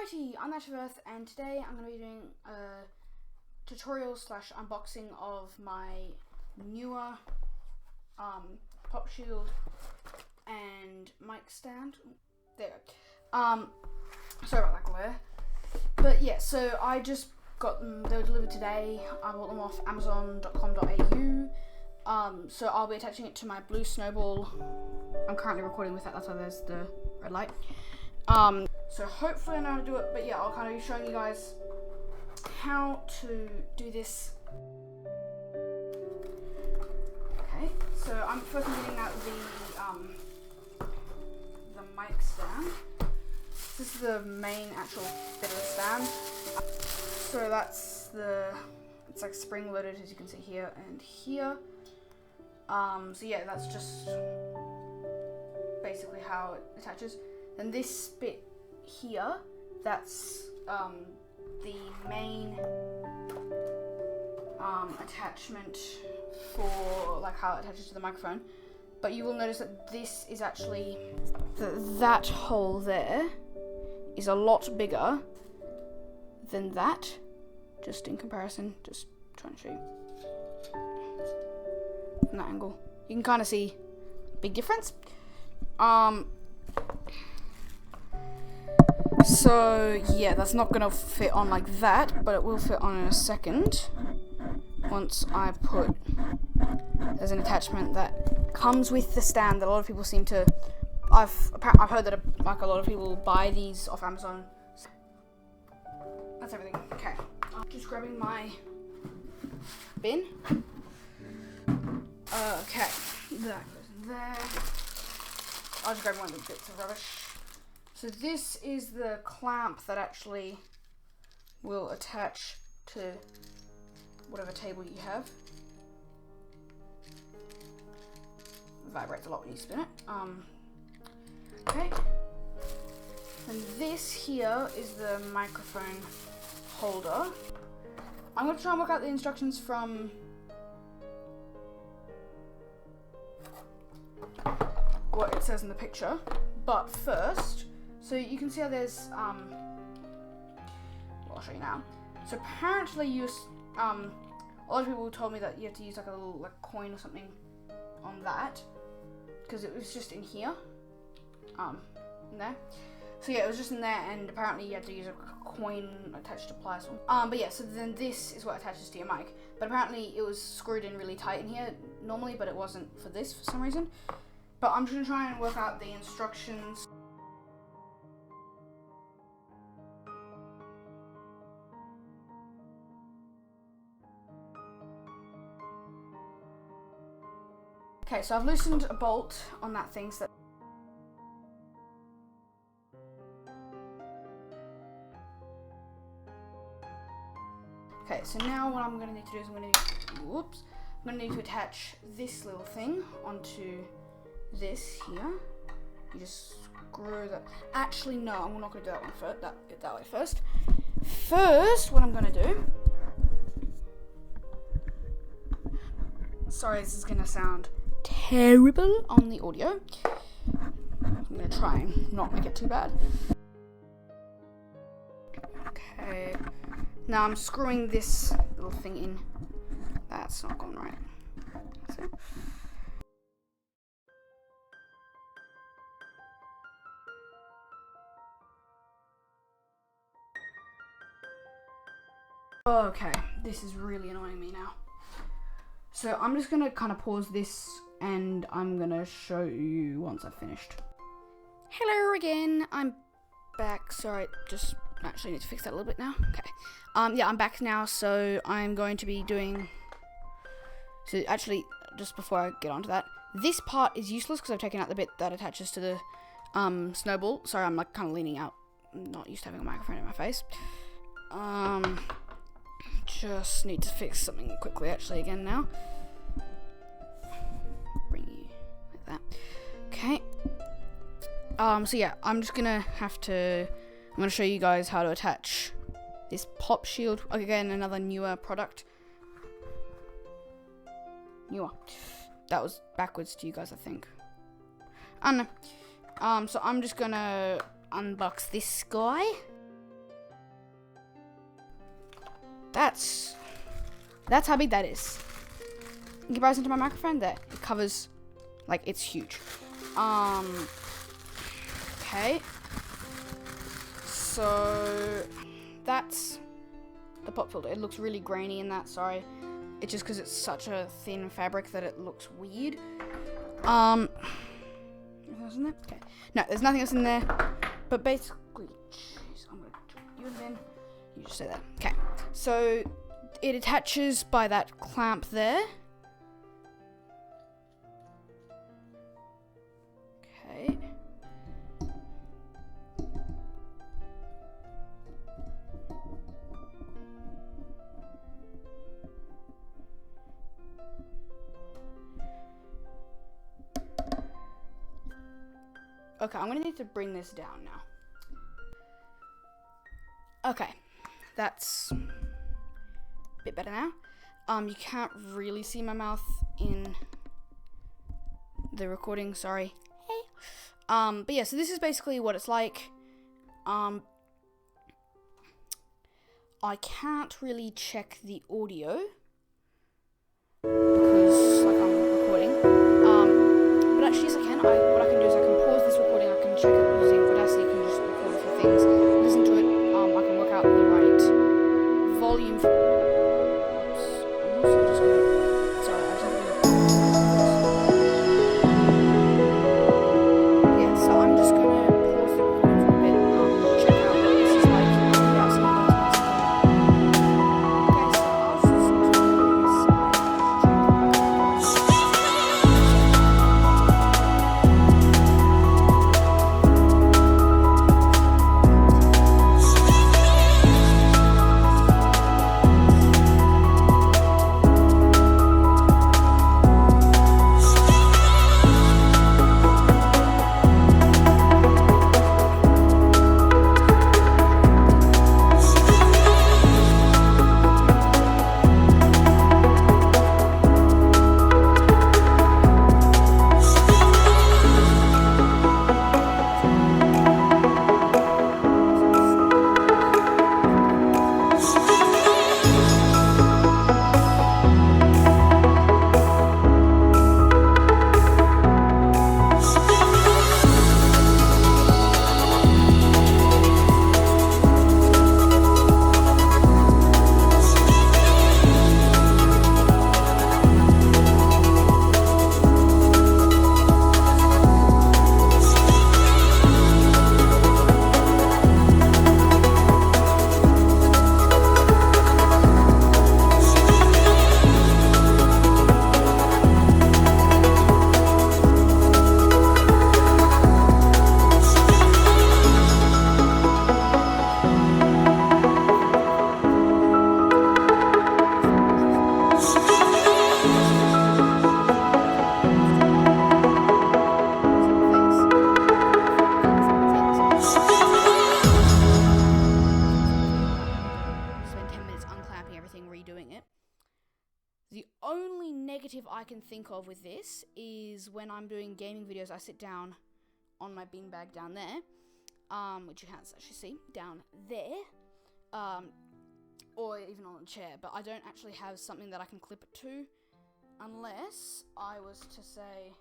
Alrighty, I'm Earth, and today I'm going to be doing a tutorial / unboxing of my NEEWER pop shield and mic stand. There you go. Sorry about that glare. But yeah, so I just got them, they were delivered today. I bought them off amazon.com.au. So I'll be attaching it to my blue snowball. I'm currently recording with that, that's why there's the red light. So hopefully I know how to do it, but yeah, I'll kind of be showing you guys how to do this. Okay, so I'm first getting out the mic stand. This is the main actual bit of the stand. So that's it's like spring loaded, as you can see here and here. So yeah, that's just basically how it attaches. And this bit here, that's the main attachment for like how it attaches to the microphone. But you will notice that this is actually, that hole there is a lot bigger than that, just in comparison, just trying to show you from that angle. You can kind of see a big difference. So yeah, that's not gonna fit on like that, but it will fit on in a second. Once I put, there's an attachment that comes with the stand that a lot of people seem to, I've heard that like a lot of people buy these off Amazon. That's everything. Okay, I'm just grabbing my bin. Okay, that goes in there. I'll just grab one of the bits of rubbish. So this is the clamp that actually will attach to whatever table you have. It vibrates a lot when you spin it. Okay. And this here is the microphone holder. I'm going to try and work out the instructions from what it says in the picture. But first, so you can see how there's, well, I'll show you now. So apparently a lot of people told me that you have to use like a little like coin or something on that, because it was just in here, in there. So yeah, it was just in there, and apparently you have to use a coin attached to pliers. But yeah, so then this is what attaches to your mic. But apparently it was screwed in really tight in here normally, but it wasn't for this for some reason. But I'm just gonna try and work out the instructions. Okay, so I've loosened a bolt on that thing so that okay, so now what I'm gonna need to do is I'm gonna need to attach this little thing onto this here. You just screw that. Actually, no, I'm not gonna do that one first. That way first. First, what I'm gonna do. Sorry, this is gonna sound terrible on the audio. I'm gonna try and not make it too bad. Okay. Now I'm screwing this little thing in. That's not going right. That's it. Okay, this is really annoying me now. So I'm just gonna kind of pause this and I'm gonna show you once I've finished. Hello again, I'm back. Sorry, just actually need to fix that a little bit now. Okay. Yeah, I'm back now, so I'm going to be doing, so actually, just before I get onto that, this part is useless because I've taken out the bit that attaches to the snowball. Sorry, I'm like kind of leaning out. I'm not used to having a microphone in my face. Just need to fix something quickly actually again now. Bring you like that. Okay. So yeah, I'm just gonna I'm gonna show you guys how to attach this pop shield. Again, another NEEWER product. NEEWER. That was backwards to you guys, I think. I don't know. So I'm just gonna unbox this guy. That's how big that is. In comparison to my microphone, there, it covers, like, it's huge. Okay. So that's the pop filter. It looks really grainy in that, sorry. It's just because it's such a thin fabric that it looks weird. Anything else in there? Okay. No, there's nothing else in there. But basically, jeez, I'm gonna put you in then. You just say that. Okay. So it attaches by that clamp there. Okay. Okay, I'm gonna need to bring this down now. Okay, that's a bit better now. You can't really see my mouth in the recording, sorry. Hey. But yeah, so this is basically what it's like. I can't really check the audio because like I'm recording. But actually yes I can. What I can do is I can pause this recording, I can check it using Audacity, I can just record a few things, listen to it, I can work out the right volume. Oops. I'm also just gonna, sorry, I just have to yeah, so I'm just gonna pause the recording for a bit, check out what this is like. Yeah, so you guys can listen to it. Okay, so I'll just listen to this. I can think of with this is when I'm doing gaming videos, I sit down on my beanbag down there, which you can't actually see, down there, or even on a chair, but I don't actually have something that I can clip it to, unless I was to say,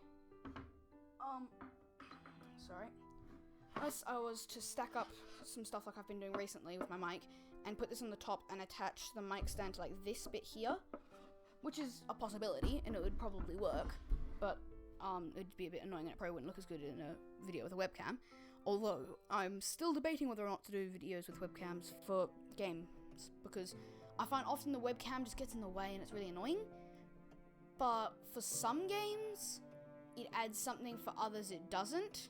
unless I was to stack up some stuff like I've been doing recently with my mic, and put this on the top and attach the mic stand to like this bit here, which is a possibility, and it would probably work, but it'd be a bit annoying and it probably wouldn't look as good in a video with a webcam. Although, I'm still debating whether or not to do videos with webcams for games, because I find often the webcam just gets in the way and it's really annoying. But for some games, it adds something, for others it doesn't.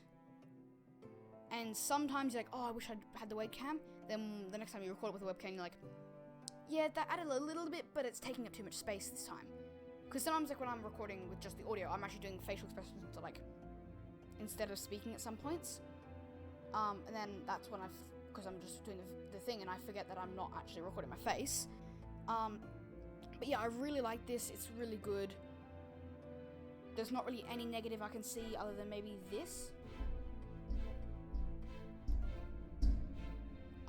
And sometimes you're like, oh, I wish I'd had the webcam. Then the next time you record it with a webcam, you're like, yeah, that added a little bit, but it's taking up too much space this time. Because sometimes, like, when I'm recording with just the audio, I'm actually doing facial expressions to, like, instead of speaking at some points. And then that's when because I'm just doing the thing, and I forget that I'm not actually recording my face. But yeah, I really like this. It's really good. There's not really any negative I can see other than maybe this.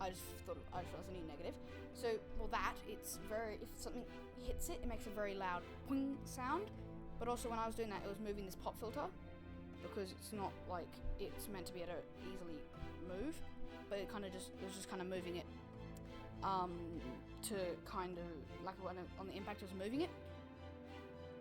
I just thought it was a new negative. So, well, that, it's very, if something hits it, it makes a very loud ping sound. But also when I was doing that, it was moving this pop filter, because it's not like it's meant to be able to easily move, but it was just kind of moving it to kind of, like when on the impact it was moving it.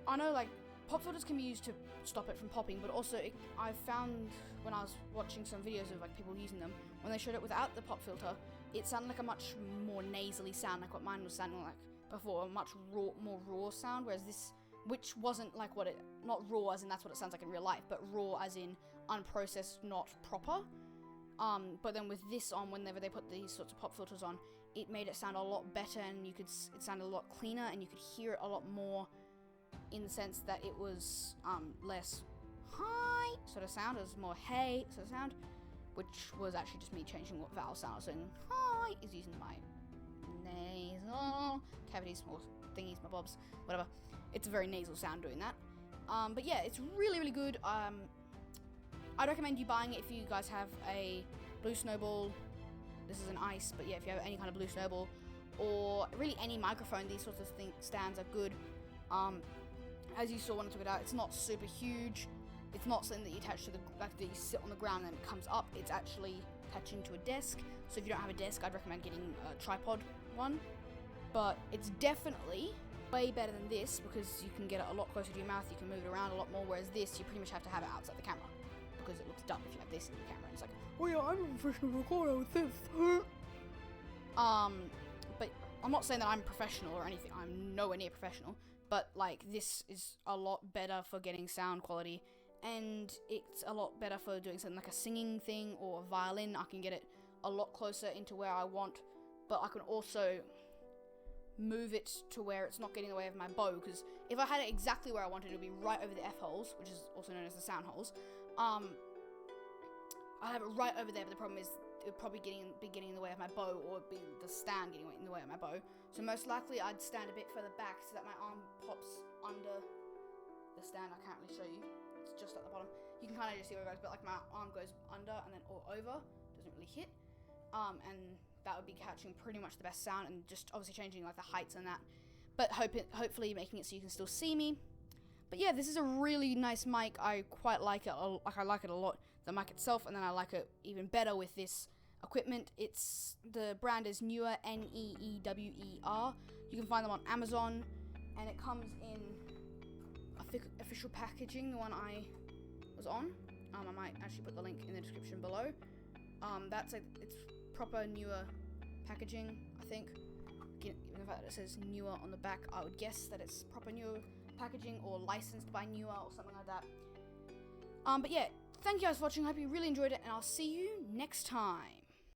I know, like, pop filters can be used to stop it from popping, but also I found when I was watching some videos of like people using them, when they showed it without the pop filter, it sounded like a much more nasally sound, like what mine was sounding like before, a much more raw sound, whereas this, which wasn't like what it, not raw as in that's what it sounds like in real life, but raw as in unprocessed, not proper. But then with this on, whenever they put these sorts of pop filters on, it made it sound a lot better, and it sounded a lot cleaner, and you could hear it a lot more, in the sense that it was less hi sort of sound, it was more hey sort of sound, which was actually just me changing what vowel sound I was saying. Hi is using my nasal cavities, or thingies, my bobs, whatever. It's a very nasal sound doing that. But yeah, it's really, really good. I'd recommend you buying it if you guys have a blue snowball. This is an ice, but yeah, if you have any kind of blue snowball, or really any microphone, these sorts of stands are good. As you saw when I took it out, it's not super huge. It's not something that you attach to the, like, that you sit on the ground and it comes up. It's actually attaching to a desk. So if you don't have a desk, I'd recommend getting a tripod one. But it's definitely way better than this, because you can get it a lot closer to your mouth, you can move it around a lot more, whereas this, you pretty much have to have it outside the camera, because it looks dumb if you have this in the camera. It's like, oh yeah, I'm a professional recorder with this. But I'm not saying that I'm professional or anything. I'm nowhere near professional. But, like, this is a lot better for getting sound quality, and it's a lot better for doing something like a singing thing or a violin. I can get it a lot closer into where I want, but I can also move it to where it's not getting in the way of my bow, because if I had it exactly where I wanted, it would be right over the F-holes, which is also known as the sound holes. I'd have it right over there, but the problem is it would probably be getting in the way of my bow, or be the stand getting in the way of my bow. So most likely I'd stand a bit further back so that my arm pops under the stand. I can't really show you. It's just at the bottom. You can kind of just see where it goes, but like my arm goes under and then or over. Doesn't really hit. And that would be catching pretty much the best sound, and just obviously changing like the heights and that. But hopefully making it so you can still see me. But yeah, this is a really nice mic. I quite like it. I like it a lot, the mic itself, and then I like it even better with this equipment. The brand is NEEWER, NEEWER. You can find them on Amazon, and it comes in official packaging, the one I was on. I might actually put the link in the description below. It's proper NEEWER packaging, I think. Given the fact that it says NEEWER on the back, I would guess that it's proper NEEWER packaging, or licensed by NEEWER or something like that. But yeah, thank you guys for watching. I hope you really enjoyed it, and I'll see you next time.